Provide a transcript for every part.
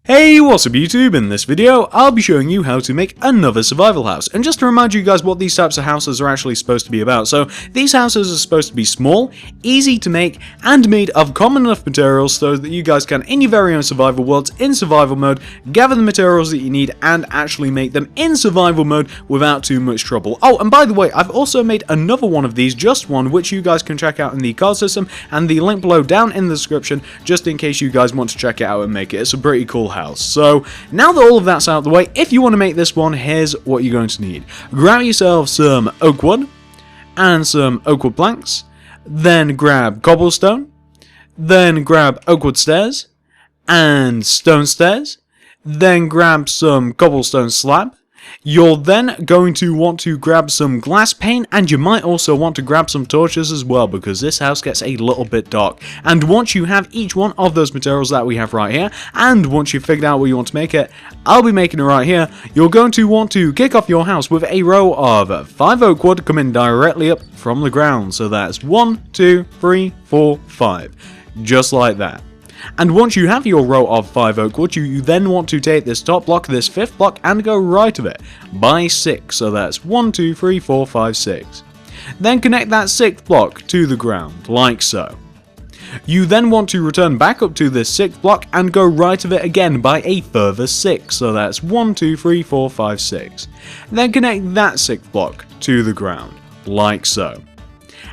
Hey, what's up YouTube? In this video, I'll be showing you how to make another survival house. And just to remind you guys what these types of houses are actually supposed to be about. So, these houses are supposed to be small, easy to make, and made of common enough materials so that you guys can, in your very own survival worlds, in survival mode, gather the materials that you need and actually make them in survival mode without too much trouble. Oh, and by the way, I've also made another one of these, just one, which you guys can check out in the card system, and the link below down in the description, just in case you guys want to check it out and make it. It's a pretty cool house. So, now that all of that's out of the way, if you want to make this one, here's what you're going to need. Grab yourself some oak wood, and some oak wood planks, then grab cobblestone, then grab oak wood stairs, and stone stairs, then grab some cobblestone slab. You're then going to want to grab some glass pane, and you might also want to grab some torches as well, because this house gets a little bit dark. And once you have each one of those materials that we have right here, and once you've figured out where you want to make it, I'll be making it right here, you're going to want to kick off your house with a row of 5 oak wood coming directly up from the ground. So that's 1, 2, 3, 4, 5. Just like that. And once you have your row of 5 oak wood, you then want to take this top block, this 5th block, and go right of it by 6. So that's 1, 2, 3, 4, 5, 6. Then connect that 6th block to the ground, like so. You then want to return back up to this 6th block and go right of it again by a further 6. So that's 1, 2, 3, 4, 5, 6. Then connect that 6th block to the ground, like so.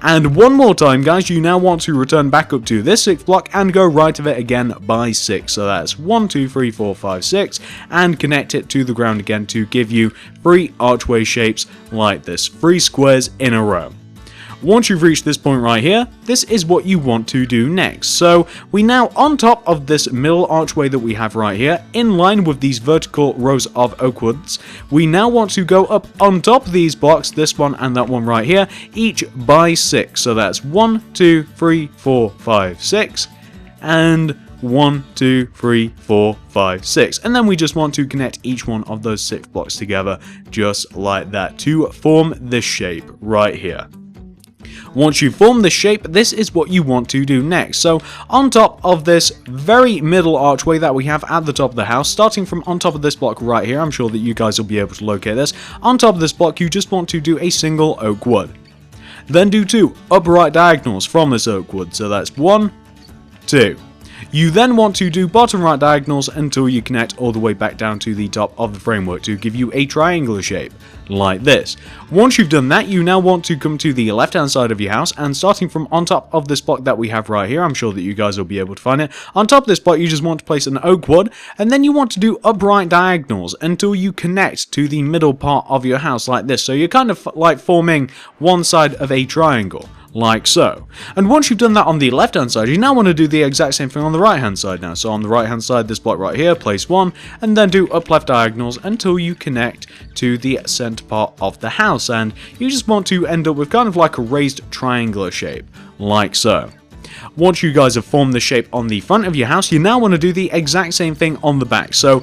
And one more time, guys, you now want to return back up to this 6th block and go right of it again by 6. So that's 1, 2, 3, 4, 5, 6, and connect it to the ground again to give you 3 archway shapes like this, 3 squares in a row. Once you've reached this point right here, this is what you want to do next. So we now, on top of this middle archway that we have right here, in line with these vertical rows of oak woods, we now want to go up on top of these blocks, this one and that one right here, each by 6. So that's 1, 2, 3, 4, 5, 6, and 1, 2, 3, 4, 5, 6. And then we just want to connect each one of those 6 blocks together, just like that, to form this shape right here. Once you form this shape, this is what you want to do next. So on top of this very middle archway that we have at the top of the house, starting from on top of this block right here, I'm sure that you guys will be able to locate this. On top of this block, you just want to do a single oak wood. Then do 2 upright diagonals from this oak wood. So that's 1, 2. You then want to do bottom right diagonals until you connect all the way back down to the top of the framework to give you a triangular shape, like this. Once you've done that, you now want to come to the left hand side of your house, and starting from on top of this block that we have right here, I'm sure that you guys will be able to find it. On top of this block, you just want to place an oak wood, and then you want to do upright diagonals until you connect to the middle part of your house like this. So you're kind of like forming one side of a triangle, like so. And once you've done that on the left hand side, you now want to do the exact same thing on the right hand side now. So on the right hand side, this block right here, place 1, and then do up left diagonals until you connect to the center part of the house. And you just want to end up with kind of like a raised triangular shape, like so. Once you guys have formed the shape on the front of your house, you now want to do the exact same thing on the back. So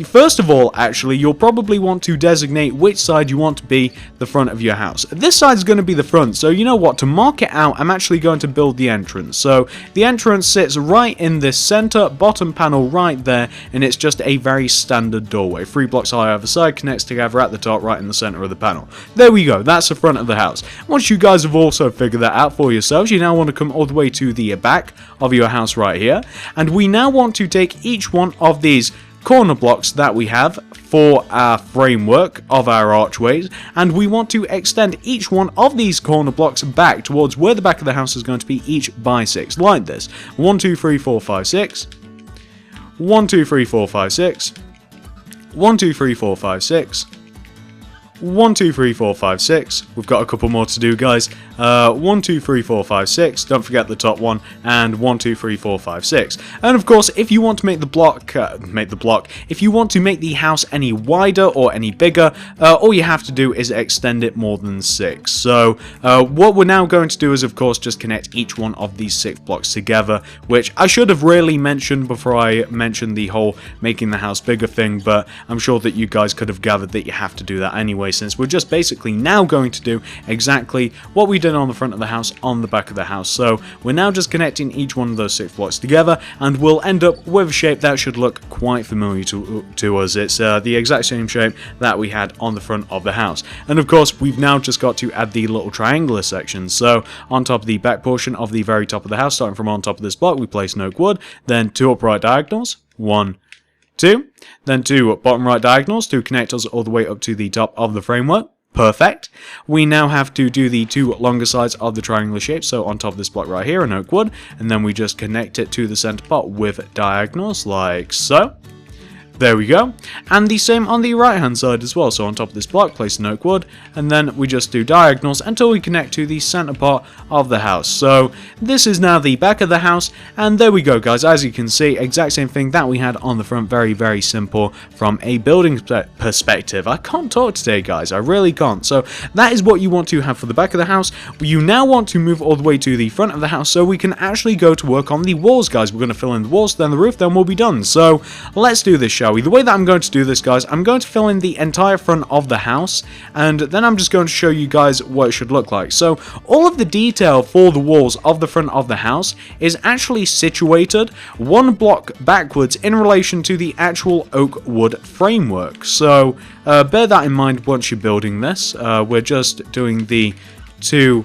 first of all, actually, you'll probably want to designate which side you want to be the front of your house. This side is going to be the front, so you know what, to mark it out, I'm actually going to build the entrance. So the entrance sits right in this center bottom panel right there, and it's just a very standard doorway. 3 blocks high either side, connects together at the top right in the center of the panel. There we go, that's the front of the house. Once you guys have also figured that out for yourselves, you now want to come all the way to the back of your house right here, and we now want to take each one of these corner blocks that we have for our framework of our archways, and we want to extend each one of these corner blocks back towards where the back of the house is going to be, each by 6, like this. 1, 2, 3, 4, 5, 6. 1, 2, 3, 4, 5, 6. 1, 2, 3, 4, 5, 6. 1, 2, 3, 4, 5, 6. We've got a couple more to do, guys. 1, 2, 3, 4, 5, 6. Don't forget the top one. And 1, 2, 3, 4, 5, 6. And of course, if you want to make the block, if you want to make the house any wider or any bigger, all you have to do is extend it more than 6. So what we're now going to do is, of course, just connect each one of these 6 blocks together, which I should have really mentioned before I mentioned the whole making the house bigger thing, but I'm sure that you guys could have gathered that you have to do that anyway. anyway, since we're just basically now going to do exactly what we did on the front of the house on the back of the house. So we're now just connecting each one of those 6 blocks together, and we'll end up with a shape that should look quite familiar to us. It's the exact same shape that we had on the front of the house. And of course, we've now just got to add the little triangular sections. So on top of the back portion of the very top of the house, starting from on top of this block, we place an oak wood, then 2 upright diagonals, 1, 2, then 2 bottom right diagonals to connect us all the way up to the top of the framework. Perfect. We now have to do the 2 longer sides of the triangular shape, so on top of this block right here, an oak wood, and then we just connect it to the center part with diagonals, like so. There we go. And the same on the right hand side as well. So on top of this block, place an oak wood, and then we just do diagonals until we connect to the center part of the house. So this is now the back of the house, and there we go, guys. As you can see, exact same thing that we had on the front. Very, very simple from a building perspective. I can't talk today, guys. I really can't. So that is what you want to have for the back of the house. You now want to move all the way to the front of the house so we can actually go to work on the walls, guys. We're going to fill in the walls, then the roof, then we'll be done. So let's do this, shall we? The way that I'm going to do this, guys, I'm going to fill in the entire front of the house, and then I'm just going to show you guys what it should look like. So all of the detail for the walls of the front of the house is actually situated 1 block backwards in relation to the actual oak wood framework. So bear that in mind once you're building this. We're just doing the two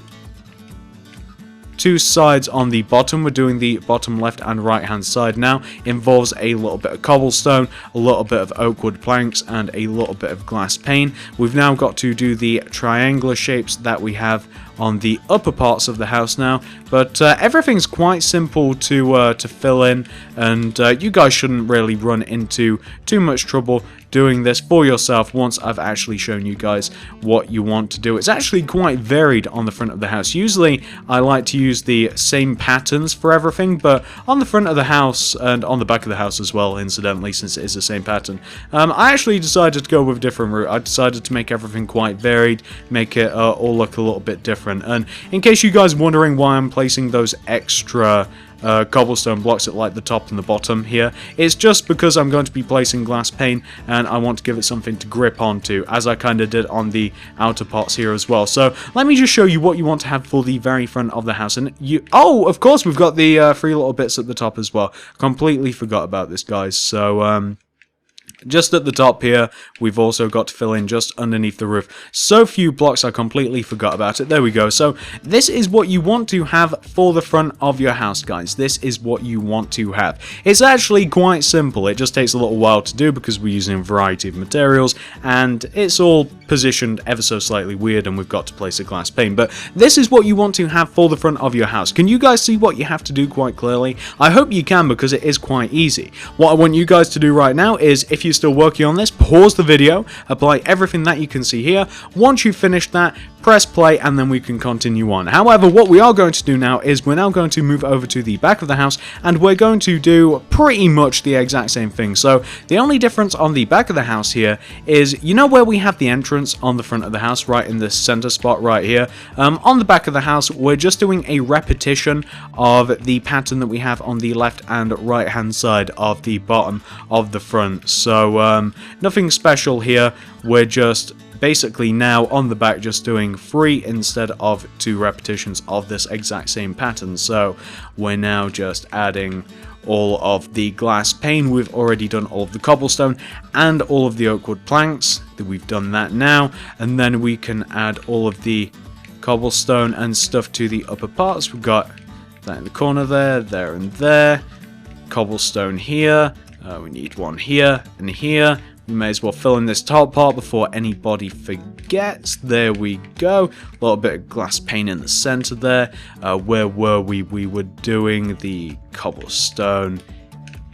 sides on the bottom. We're doing the bottom left and right hand side now. Involves a little bit of cobblestone, a little bit of oak wood planks, and a little bit of glass pane. We've now got to do the triangular shapes that we have on the upper parts of the house now, but everything's quite simple to fill in, and you guys shouldn't really run into too much trouble doing this for yourself once I've actually shown you guys what you want to do. It's actually quite varied on the front of the house. Usually I like to use the same patterns for everything, but on the front of the house and on the back of the house as well, incidentally, since it is the same pattern, I actually decided to go with a different route. I decided to make everything quite varied, make it all look a little bit different. And in case you guys are wondering why I'm placing those extra cobblestone blocks at like the top and the bottom here, it's just because I'm going to be placing glass pane and I want to give it something to grip onto, as I kind of did on the outer parts here as well. So let me just show you what you want to have for the very front of the house. And oh, of course, we've got the 3 little bits at the top as well. Completely forgot about this, guys. So just at the top here, we've also got to fill in just underneath the roof. So few blocks, I completely forgot about it. There we go. So this is what you want to have for the front of your house, guys. This is what you want to have. It's actually quite simple. It just takes a little while to do because we're using a variety of materials, and it's all positioned ever so slightly weird, and we've got to place a glass pane. But this is what you want to have for the front of your house. Can you guys see what you have to do quite clearly? I hope you can, because it is quite easy. What I want you guys to do right now is, if you're still working on this, pause the video, apply everything that you can see here. Once you've finished that, press play, and then we can continue on. However, what we are going to do now is we're now going to move over to the back of the house, and we're going to do pretty much the exact same thing. So the only difference on the back of the house here is, you know where we have the entrance on the front of the house, right in the center spot right here? On the back of the house, we're just doing a repetition of the pattern that we have on the left and right hand side of the bottom of the front. So nothing special here. We're just basically now on the back just doing 3 instead of 2 repetitions of this exact same pattern. So we're now just adding all of the glass pane. We've already done all of the cobblestone and all of the oak wood planks. We've done that now, and then we can add all of the cobblestone and stuff to the upper parts. We've got that in the corner there, there and there. Cobblestone here. We need one here and here. We may as well fill in this top part before anybody forgets. There we go. A little bit of glass pane in the center there. Where were we? We were doing the cobblestone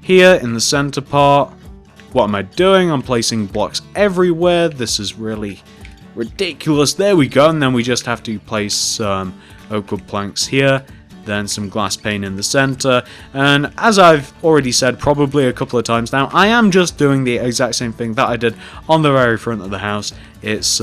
here in the center part. What am I doing? I'm placing blocks everywhere. This is really ridiculous. There we go. And then we just have to place some oak wood planks here. Then some glass pane in the center, and as I've already said probably a couple of times now, I am just doing the exact same thing that I did on the very front of the house. It's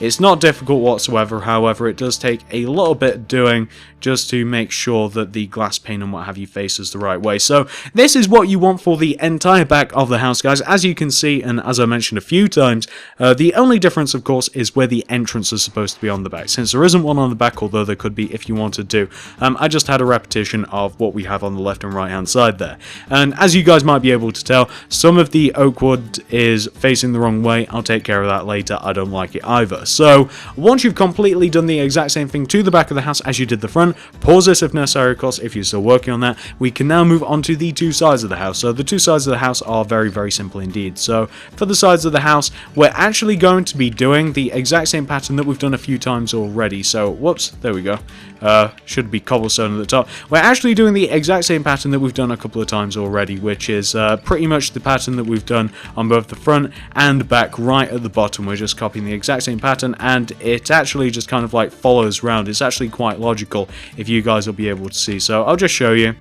It's not difficult whatsoever, however, it does take a little bit doing just to make sure that the glass pane and what have you faces the right way. So this is what you want for the entire back of the house, guys. As you can see, and as I mentioned a few times, the only difference, of course, is where the entrance is supposed to be on the back. Since there isn't one on the back, although there could be if you wanted to, I just had a repetition of what we have on the left and right hand side there. And as you guys might be able to tell, some of the oak wood is facing the wrong way. I'll take care of that later. I don't like it either. So once you've completely done the exact same thing to the back of the house as you did the front, pause this if necessary, of course, if you're still working on that. We can now move on to the two sides of the house. So the two sides of the house are very, very simple indeed. So for the sides of the house, we're actually going to be doing the exact same pattern that we've done a few times already. So, whoops, there we go. Should be cobblestone at the top. We're actually doing the exact same pattern that we've done a couple of times already, which is pretty much the pattern that we've done on both the front and back right at the bottom. We're just copying the exact same pattern, and it actually just kind of like follows round. It's actually quite logical, if you guys will be able to see. So I'll just show you.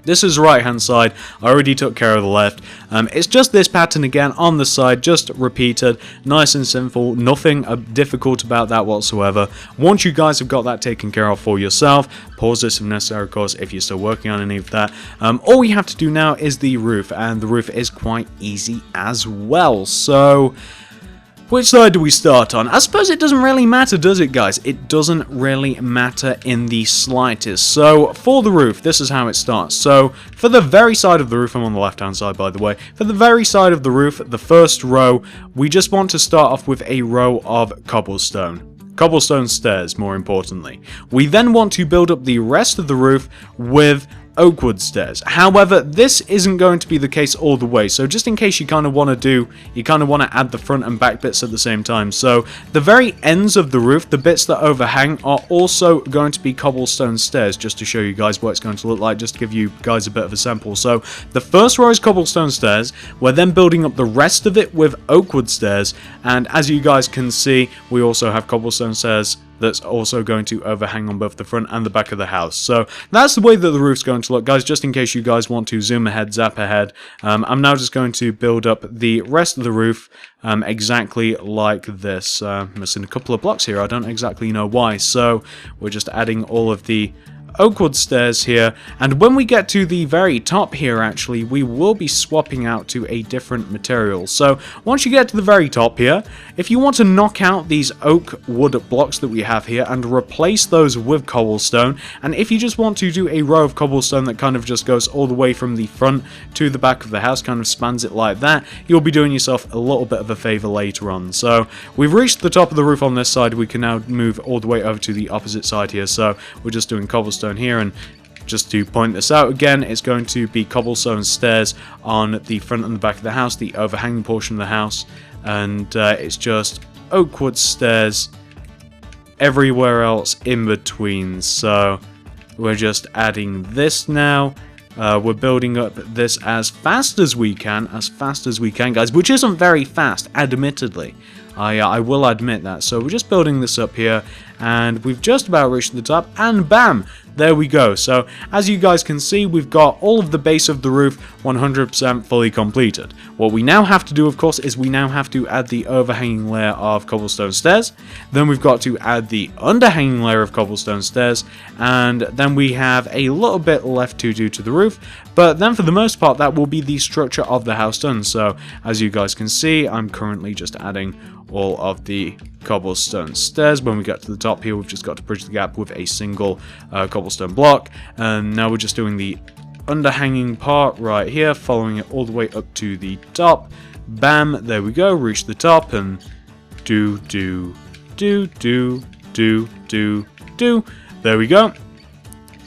This is the right hand side. I already took care of the left. It's just this pattern again on the side, just repeated, nice and simple, nothing difficult about that whatsoever. Once you guys have got that taken care of for yourself, pause this if necessary, of course, if you're still working on any of that. All we have to do now is the roof, and the roof is quite easy as well. So which side do we start on? I suppose it doesn't really matter, does it, guys? It doesn't really matter in the slightest. So for the roof, this is how it starts. So for the very side of the roof, I'm on the left-hand side, by the way. For the very side of the roof, the first row, we just want to start off with a row of cobblestone. Cobblestone stairs, more importantly. We then want to build up the rest of the roof with oak wood stairs. However, this isn't going to be the case all the way, so just in case you kind of want to add the front and back bits at the same time. So the very ends of the roof, the bits that overhang, are also going to be cobblestone stairs, just to show you guys what it's going to look like, just to give you guys a bit of a sample. So the first row is cobblestone stairs. We're then building up the rest of it with oak wood stairs, and as you guys can see, we also have cobblestone stairs that's also going to overhang on both the front and the back of the house. So that's the way that the roof's going to look, guys, just in case you guys want to zoom ahead, zap ahead. I'm now just going to build up the rest of the roof exactly like this. Missing a couple of blocks here, I don't exactly know why. So we're just adding all of the oak wood stairs here, and when we get to the very top here, actually, we will be swapping out to a different material. So once you get to the very top here, if you want to knock out these oak wood blocks that we have here and replace those with cobblestone, and if you just want to do a row of cobblestone that kind of just goes all the way from the front to the back of the house, kind of spans it like that, you'll be doing yourself a little bit of a favor later on. So we've reached the top of the roof on this side. We can now move all the way over to the opposite side here. So we're just doing cobblestone here, and just to point this out again, it's going to be cobblestone stairs on the front and the back of the house, the overhanging portion of the house, and it's just oak wood stairs everywhere else in between. So we're just adding this now. We're building up this as fast as we can, guys, which isn't very fast, admittedly. I will admit that. So we're just building this up here, and we've just about reached the top, and bam! There we go. So as you guys can see, we've got all of the base of the roof 100% fully completed. What we now have to do, of course, is we now have to add the overhanging layer of cobblestone stairs. Then we've got to add the underhanging layer of cobblestone stairs, and then we have a little bit left to do to the roof. But then for the most part, that will be the structure of the house done. So as you guys can see, I'm currently just adding all of the cobblestone stairs. When we get to the top here, we've just got to bridge the gap with a single cobblestone block, and now we're just doing the underhanging part right here, following it all the way up to the top. Bam, there we go, reach the top, and do, there we go.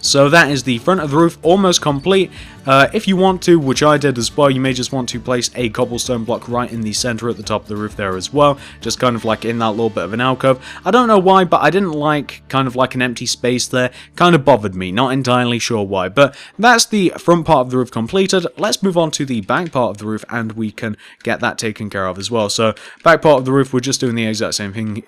So that is the front of the roof almost complete. If you want to, which I did as well, you may just want to place a cobblestone block right in the center at the top of the roof there as well, just kind of like in that little bit of an alcove. I don't know why, but I didn't like kind of like an empty space there. Kind of bothered me, not entirely sure why, but that's the front part of the roof completed. Let's move on to the back part of the roof, and we can get that taken care of as well. So back part of the roof, we're just doing the exact same thing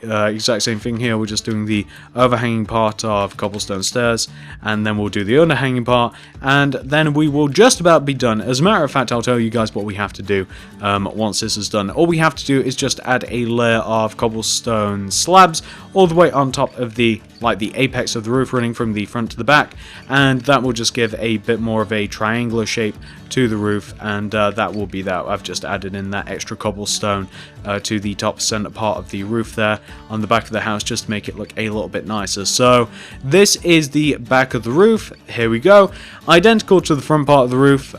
here. We're just doing the overhanging part of cobblestone stairs, and and then we'll do the underhanging part, and then we will just about be done. As a matter of fact, I'll tell you guys what we have to do once this is done. All we have to do is just add a layer of cobblestone slabs all the way on top of the apex of the roof, running from the front to the back, and that will just give a bit more of a triangular shape to the roof, and that will be that. I've just added in that extra cobblestone to the top center part of the roof there on the back of the house, just to make it look a little bit nicer. So this is the back of the roof. Here we go. Identical to the front part of the roof.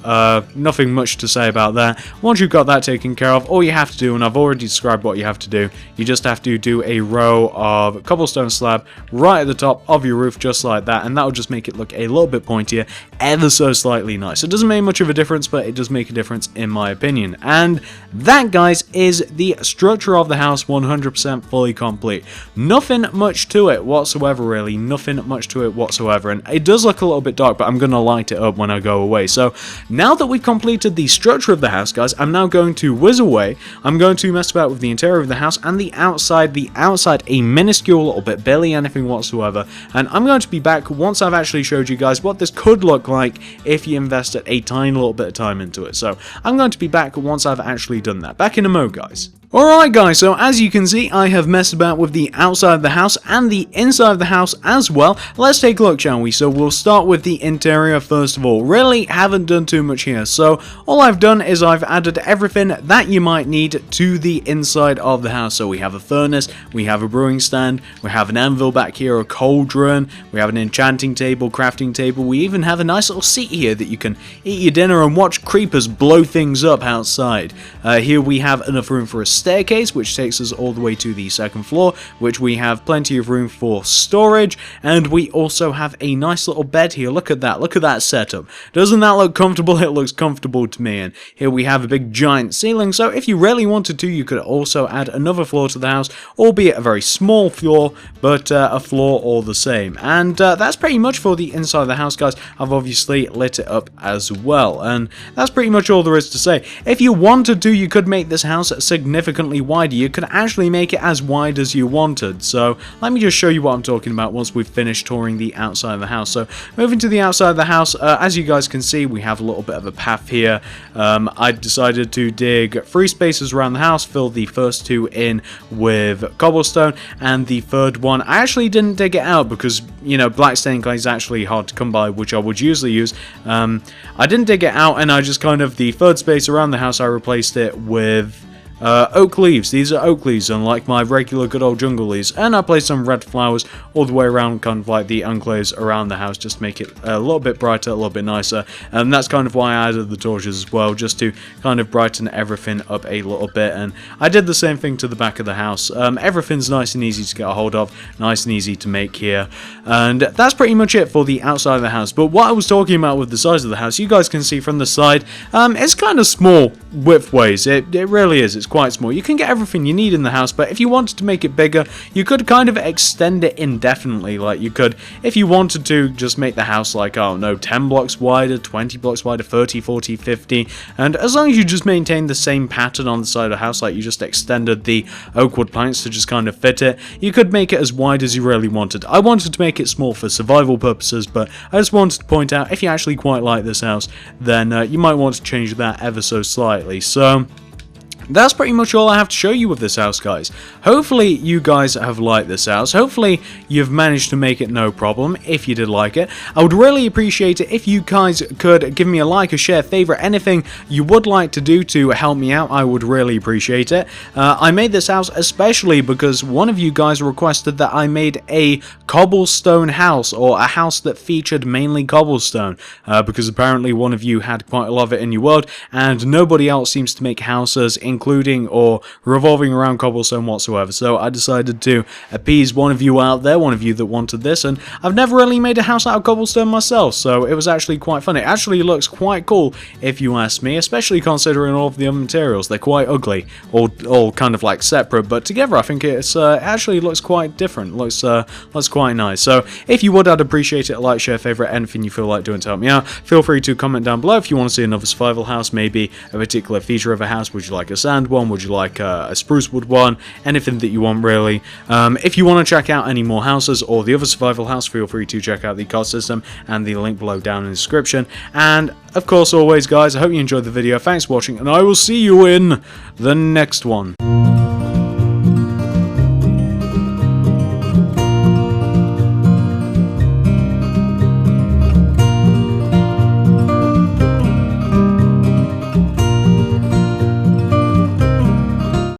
Nothing much to say about that. Once you've got that taken care of, all you have to do, and I've already described what you have to do, you just have to do a row of cobblestone slab right at the top of your roof, just like that, and that will just make it look a little bit pointier, ever so slightly nice. It doesn't make much of a difference, but it does make a difference in my opinion. And that, guys, is the structure of the house, 100% fully complete. Nothing much to it whatsoever, really. Nothing much to it whatsoever, and it does look a little bit dark, but I'm gonna light it up when I go away. So now that we've completed the structure of the house, guys, I'm now going to whiz away. I'm going to mess about with the interior of the house and the outside a minuscule little bit, barely anything whatsoever, and I'm going to be back once I've actually showed you guys what this could look like if you invested a tiny little bit of time into it. So I'm going to be back once I've actually done that. Back in a mo, guys. Alright guys, so as you can see, I have messed about with the outside of the house and the inside of the house as well. Let's take a look, shall we? So we'll start with the interior first of all. Really haven't done too much here. So all I've done is I've added everything that you might need to the inside of the house. So we have a furnace, we have a brewing stand, we have an anvil back here, a cauldron, we have an enchanting table, crafting table, we even have a nice little seat here that you can eat your dinner and watch creepers blow things up outside. Here we have enough room for a staircase, which takes us all the way to the second floor, which we have plenty of room for storage, and we also have a nice little bed here. Look at that setup. Doesn't that look comfortable? It looks comfortable to me. And here we have a big giant ceiling, so if you really wanted to, you could also add another floor to the house, albeit a very small floor, but a floor all the same. And that's pretty much for the inside of the house, guys. I've obviously lit it up as well, and that's pretty much all there is to say. If you wanted to, you could make this house significantly wider. You could actually make it as wide as you wanted. So let me just show you what I'm talking about once we've finished touring the outside of the house. So moving to the outside of the house, as you guys can see, we have a little bit of a path here. I decided to dig 3 spaces around the house, fill the first 2 in with cobblestone, and the third one I actually didn't dig it out because, you know, black stained clay is actually hard to come by, which I would usually use. I didn't dig it out, and I just kind of, the third space around the house, I replaced it with oak leaves. These are oak leaves, unlike my regular good old jungle leaves, and I placed some red flowers all the way around, kind of like the enclaves around the house, just to make it a little bit brighter, a little bit nicer. And that's kind of why I added the torches as well, just to kind of brighten everything up a little bit. And I did the same thing to the back of the house. Everything's nice and easy to get a hold of, nice and easy to make here, and that's pretty much it for the outside of the house. But what I was talking about with the size of the house, you guys can see from the side, it's kind of small width-wise. It really is. It's quite small. You can get everything you need in the house, but if you wanted to make it bigger, you could kind of extend it indefinitely. Like, you could, if you wanted to, just make the house like, I don't know, 10 blocks wider, 20 blocks wider, 30, 40, 50, and as long as you just maintain the same pattern on the side of the house, like you just extended the oak wood planks to just kind of fit it, you could make it as wide as you really wanted. I wanted to make it small for survival purposes, but I just wanted to point out, if you actually quite like this house, then you might want to change that ever so slightly. So that's pretty much all I have to show you with this house, guys. Hopefully you guys have liked this house. Hopefully you've managed to make it no problem, if you did like it. I would really appreciate it if you guys could give me a like, a share, favorite, anything you would like to do to help me out. I would really appreciate it. I made this house especially because one of you guys requested that I made a cobblestone house, or a house that featured mainly cobblestone, because apparently one of you had quite a lot of it in your world, and nobody else seems to make houses including or revolving around cobblestone whatsoever. So I decided to appease one of you out there, one of you that wanted this, and I've never really made a house out of cobblestone myself, so it was actually quite fun. It actually looks quite cool if you ask me, especially considering all of the other materials. They're quite ugly, all kind of like separate, but together I think it's actually looks quite different. Looks quite nice. So if you would, I'd appreciate it. A like, share, favorite, anything you feel like doing to help me out. Feel free to comment down below if you want to see another survival house, maybe a particular feature of a house. Would you like a sand one? Would you like a spruce wood one? Anything that you want, really. If you want to check out any more houses or the other survival house, feel free to check out the card system and the link below down in the description. And of course, always guys, I hope you enjoyed the video. Thanks for watching, and I will see you in the next one.